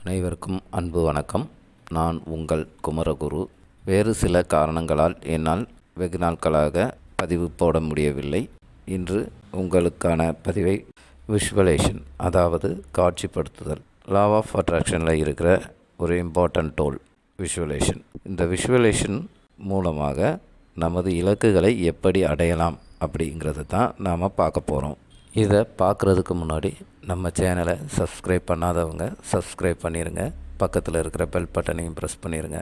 அனைவருக்கும் அன்பு வணக்கம். நான் உங்கள் குமரகுரு. வேறு சில காரணங்களால் என்னால் வெகு நாட்களாக பதிவு போட முடியவில்லை. இன்று உங்களுக்கான பதிவை விஷுவலேஷன், அதாவது காட்சிப்படுத்துதல், லா ஆஃப் அட்ராக்ஷனில் இருக்கிற ஒரு இம்பார்ட்டன்ட் டூல் விஷுவலேஷன். இந்த விஷுவலேஷன் மூலமாக நமது இலக்குகளை எப்படி அடையலாம் அப்படிங்கிறது தான் நாம் பார்க்க போகிறோம். இதை பார்க்குறதுக்கு முன்னாடி நம்ம சேனலை சப்ஸ்கிரைப் பண்ணாதவங்க சப்ஸ்கிரைப் பண்ணிடுங்க. பக்கத்தில் இருக்கிற பெல் பட்டனையும் ப்ரெஸ் பண்ணிடுங்க.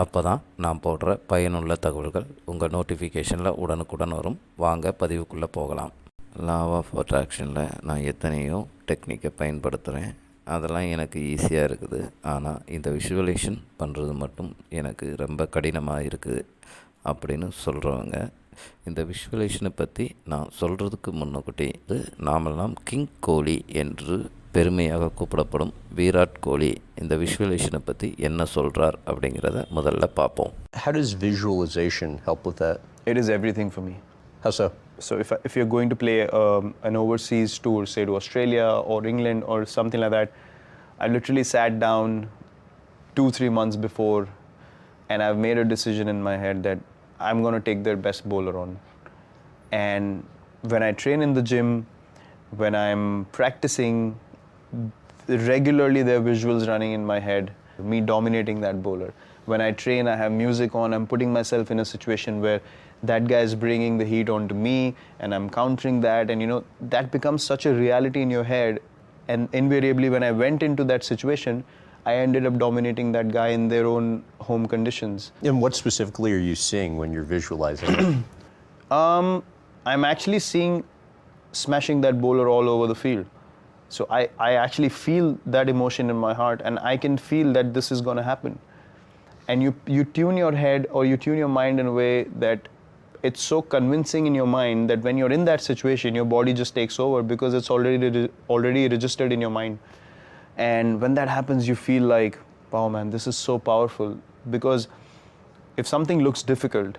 அப்போ தான் நான் போடுற பயனுள்ள தகவல்கள் உங்கள் நோட்டிஃபிகேஷனில் உடனுக்குடன் வரும். வாங்க பதிவுக்குள்ளே போகலாம். லா ஆஃப் அட்ராக்ஷனில் நான் எத்தனையோ டெக்னிக்கை பயன்படுத்துகிறேன். அதெல்லாம் எனக்கு ஈஸியாக இருக்குது. ஆனால் இந்த விஷுவலேஷன் பண்ணுறது மட்டும் எனக்கு ரொம்ப கடினமாக இருக்குது அப்படின்னு சொல்கிறவங்க, இந்த விஷுவலேஷனை பற்றி நான் சொல்கிறதுக்கு முன்னக்கூட்டி நாமெல்லாம் கிங் கோலி என்று பெருமையாக கூப்பிடப்படும் விராட் கோலி இந்த விஷுவலேஷனை பற்றி என்ன சொல்கிறார் அப்படிங்கிறத முதல்ல பார்ப்போம். How does visualization help with that? It is everything for me. How so? So if you're going to play an overseas tour, say to Australia or England or something like that, I literally sat down 2-3 months before and I've made a decision in my head that I'm going to take their best bowler on. And when I train in the gym, when I'm practicing, regularly there are visuals running in my head, me dominating that bowler. When I train, I have music on, I'm putting myself in a situation where that guy is bringing the heat onto me and I'm countering that, and that becomes such a reality in your head. And invariably when I went into that situation, I ended up dominating that guy in their own home conditions. And what specifically are you seeing when you're visualizing it? I'm actually seeing smashing that bowler all over the field. So I actually feel that emotion in my heart, and I can feel that this is going to happen. And you tune your head or you tune your mind in a way that it's so convincing in your mind that when you're in that situation, your body just takes over because it's already registered in your mind. And when that happens, you feel like, wow man, this is so powerful. Because if something looks difficult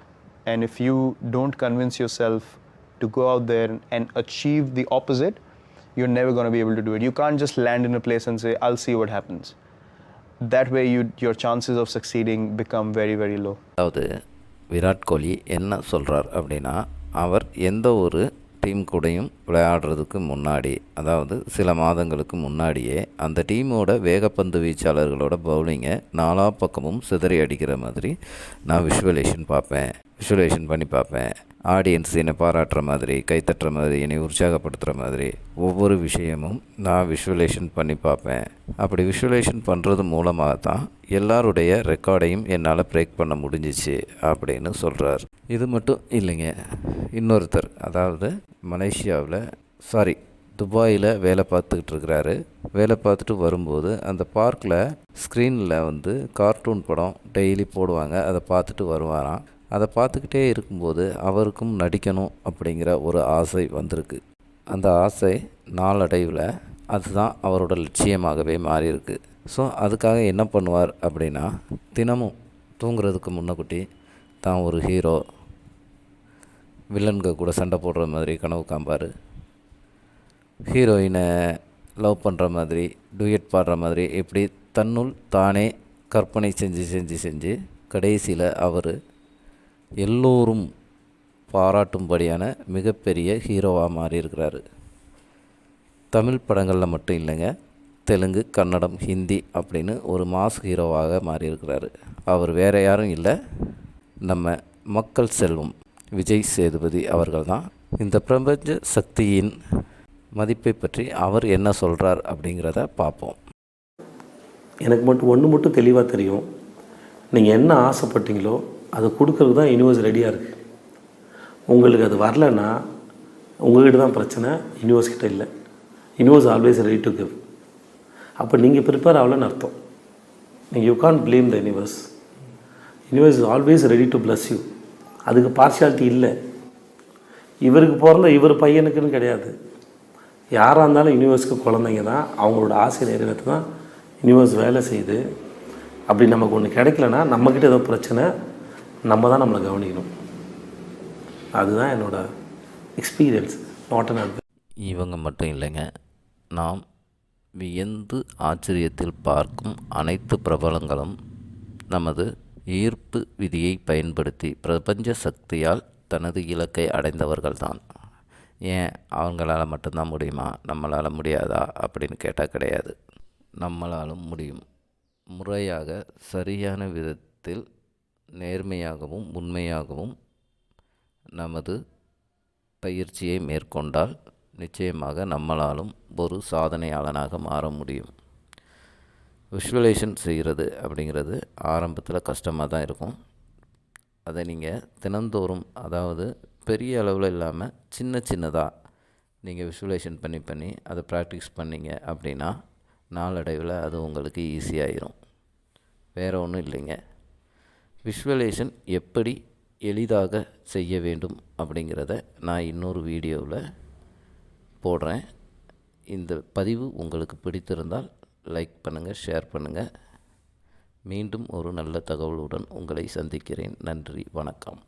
and if you don't convince yourself to go out there and achieve the opposite, you're never going to be able to do it. You can't just land in a place and say, I'll see what happens. That way your chances of succeeding become very, very low. அதாவது விராட் கோலி என்ன சொல்கிறார் அப்படின்னா, அவர் எந்த ஒரு team கூடயும் விளையாடுறதுக்கு முன்னாடி, அதாவது சில மாதங்களுக்கு முன்னாடியே அந்த டீமோட வேகப்பந்து வீச்சாளர்களோட பவுலிங்கை நாலா பக்கமும் சிதறி அடிக்கிற மாதிரி நான் விஷுவலேஷன் பண்ணி பார்ப்பேன். ஆடியன்ஸ் என்னை பாராட்டுற மாதிரி, கைத்தட்டுற மாதிரி, என்னை உற்சாகப்படுத்துகிற மாதிரி ஒவ்வொரு விஷயமும் நான் விஷுவலேஷன் பண்ணி பார்ப்பேன். அப்படி விஷுவலேஷன் பண்ணுறது மூலமாக தான் எல்லாருடைய ரெக்கார்டையும் என்னால் பிரேக் பண்ண முடிஞ்சிச்சு அப்படின்னு சொல்கிறார். இது மட்டும் இல்லைங்க, இன்னொருத்தர், அதாவது துபாயில் வேலை பார்த்துக்கிட்டு இருக்கிறாரு. வேலை பார்த்துட்டு வரும்போது அந்த பார்க்கில் ஸ்க்ரீனில் கார்ட்டூன் படம் டெய்லி போடுவாங்க. அதை பார்த்துட்டு வருவாராம். அதை பார்த்துக்கிட்டே இருக்கும்போது அவருக்கும் நடிக்கணும் அப்படிங்கிற ஒரு ஆசை வந்திருக்கு. அந்த ஆசை நாளடைவில் அதுதான் அவரோட லட்சியமாகவே மாறியிருக்கு. ஸோ அதுக்காக என்ன பண்ணுவார் அப்படின்னா, தினமும் தூங்குறதுக்கு முன்னக்கூட்டி தான் ஒரு ஹீரோ, வில்லன்க கூட சண்டை போடுற மாதிரி கனவு காண்பார். ஹீரோயினை லவ் பண்ணுற மாதிரி, டூயட் பாடுற மாதிரி, இப்படி தன்னுள் தானே கற்பனை செஞ்சு கடைசியில் அவர் எல்லோரும் பாராட்டும்படியான மிகப்பெரிய ஹீரோவாக மாறியிருக்கிறாரு. தமிழ் படங்களில் மட்டும் இல்லைங்க, தெலுங்கு, கன்னடம், ஹிந்தி அப்படின்னு ஒரு மாஸ் ஹீரோவாக மாறியிருக்கிறாரு. அவர் வேறு யாரும் இல்லை, நம்ம மக்கள் செல்வம் விஜய் சேதுபதி அவர்கள் தான். இந்த பிரபஞ்ச சக்தியின் மதிப்பை பற்றி அவர் என்ன சொல்கிறார் அப்படிங்கிறத பார்ப்போம். எனக்கு ஒன்று தெளிவாக தெரியும். நீங்கள் என்ன ஆசைப்பட்டீங்களோ அதை கொடுக்கறதுக்கு தான் யூனிவர்ஸ் ரெடியாக இருக்குது. உங்களுக்கு அது வரலன்னா உங்கள்கிட்ட தான் பிரச்சனை, யூனிவர்ஸ் கிட்ட இல்லை. Universe always ready to give. அப்போ நீங்கள் ப்ரிப்பேர் ஆகலன்னு அர்த்தம். நீங்கள் you can't blame the universe. Universe is always ready to bless you. அதுக்கு பார்ஷியாலிட்டி இல்லை. இவருக்கு பிறந்த இவர் பையனுக்குன்னு கிடையாது. யாராக இருந்தாலும் யூனிவர்ஸுக்கு குழந்தைங்க தான். அவங்களோட ஆசை நிறைவேற்ற தான் யூனிவர்ஸ் வேலை செய்யுது. அப்படி நமக்கு ஒன்று கிடைக்கலன்னா நம்மக்கிட்ட ஏதோ பிரச்சனை, நம்ம தான் நம்மளை கவனிக்கணும். அதுதான் என்னோடய எக்ஸ்பீரியன்ஸ், நாட் அன் அட்வைஸ். இவங்க மட்டும் இல்லைங்க, நாம் வியந்து ஆச்சரியத்தில் பார்க்கும் அனைத்து பிரபலங்களும் நமது ஈர்ப்பு விதியை பயன்படுத்தி பிரபஞ்ச சக்தியால் தனது இலக்கை அடைந்தவர்கள்தான். ஏன் அவங்களால மட்டும்தான் முடியுமா, நம்மளால் முடியாதா அப்படின்னு கேட்டால் கிடையாது. நம்மளாலும் முடியும். முறையாக சரியான விதத்தில் நேர்மையாகவும் உண்மையாகவும் நமது பயிற்சியை மேற்கொண்டால் நிச்சயமாக நம்மளாலும் ஒரு சாதனையாளனாக மாற முடியும். விஷுவலைசேஷன் செய்கிறது அப்படிங்கிறது ஆரம்பத்தில் கஷ்டமாக தான் இருக்கும். அதை நீங்கள் தினந்தோறும், அதாவது பெரிய அளவில் இல்லாமல் சின்னதாக நீங்கள் விஷுவலைசேஷன் பண்ணி அதை ப்ராக்டிஸ் பண்ணிங்க அப்படின்னா நாளடைவில் அது உங்களுக்கு ஈஸியாகிடும். வேறு ஒன்றும் இல்லைங்க. விஷுவலைசேஷன் எப்படி எளிதாக செய்ய வேண்டும் அப்படிங்கிறத நான் இன்னொரு வீடியோவில் போடுறேன். இந்த பதிவு உங்களுக்கு பிடித்திருந்தால் லைக் பண்ணுங்கள், ஷேர் பண்ணுங்கள். மீண்டும் ஒரு நல்ல தகவலுடன் உங்களை சந்திக்கிறேன். நன்றி, வணக்கம்.